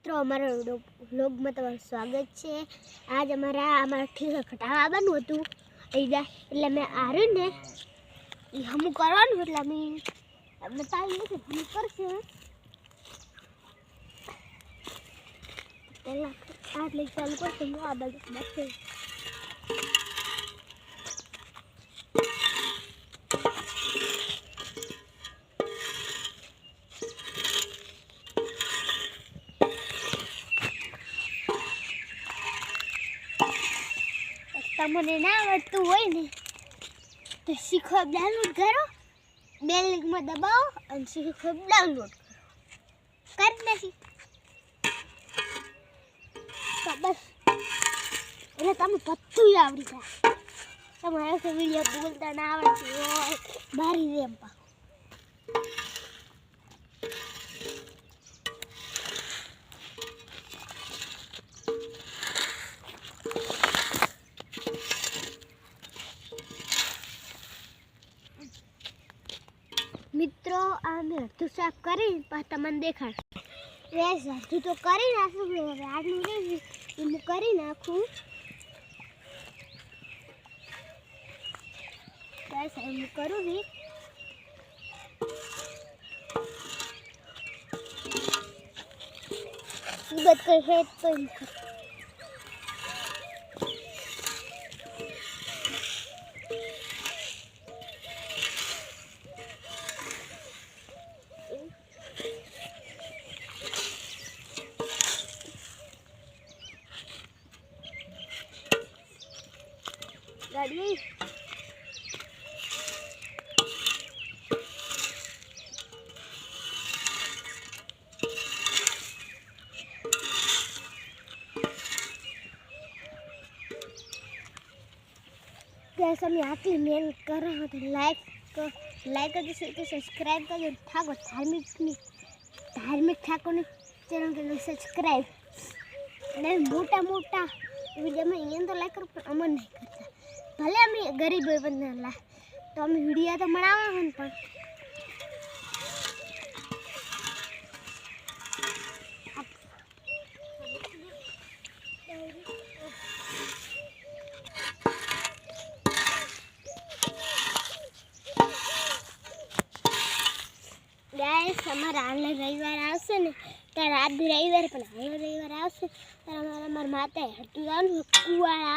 મિત્રો અમારા વ્લોગમાં તમારું સ્વાગત છે। આજ અમારા ઠીક ખટાવા આવવાનું હતું એટલે મેં આર્યું ને એ હમું કરવાનું એટલે અમે તાળી નથી હમું કરશે પહેલાં આ લઈ ચાલુ કરશે હું આ બાજુ બેસે તમને ના આવડતું હોય ને તો શીખો ડાઉનલોડ કરો, બે લિંકમાં દબાવો અને શીખો ડાઉનલોડ કરો કરી નાખી તો બસ એટલે તમે બધું આવડી જાય। તમારે વિડીયો બોલતા ના આવડતું હોય બારી રેમ પા મિત્રો આ મેં અડધું સાફ કરી તમને દેખાડ વેસ અડધું તો કરી નાખું આટલું નહીં હું કરી નાખું બસ હું કરું બી બધ કઈ હેત તો गाड़ी गैस हम आटली मेहनत कर रहे हैं तो लाइक कर दो सब्सक्राइब कर दो ठाको धार्मिक ठाकुर ने चैनल के लिए सब्सक्राइब नहीं मोटा मोटा वीडियो में ये तो लाइक करो पर अमन नहीं करता भले अमे गरीब है बंदा तो अमे वीडियो तो बनावा हन पर गाइस हमारा आने रविवार आवशे ने त्यारे आज भी रविवार पण आने रविवार आवशे त्यारे अमारा माता हटू जावनुं कुवाड़ा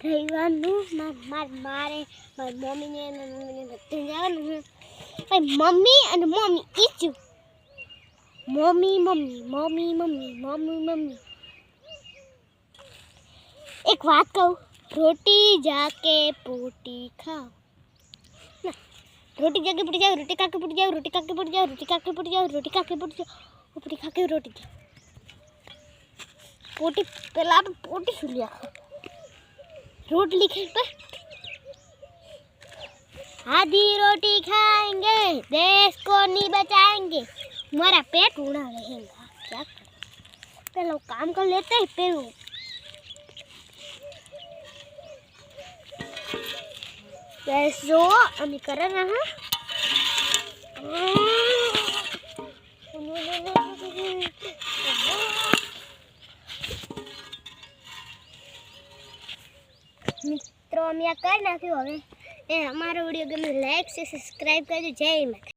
रविवार मारे मम्मी ने बधे जवानुं मम्मी अने मम्मी ईचू mummy mummy mummy mummy mummy mummy एक बात कहूँ रोटी जाके पोटी खाओ रोटी जाके पुट जाओ रोटी खाके पुट जाओ रोटी खाके पुट जाओ रोटी खाके पुट जाओ रोटी खाके पुट जाओ रोटी खाके रोटी पोटी पहला आप पोटी सुलिया रोटली खाई पर आधी रोटी खाएंगे देश को नहीं बचाएंगे हमारा पेट उड़ा रहेगा क्या करें पहले काम कर लेते हैं फिर जो हम कर रहे हैं मित्रों हम कर नाख्યું હવે એ અમારો વિડિયો ગમે લાઈક સબસ્ક્રાઇબ કરજો। જય માતા।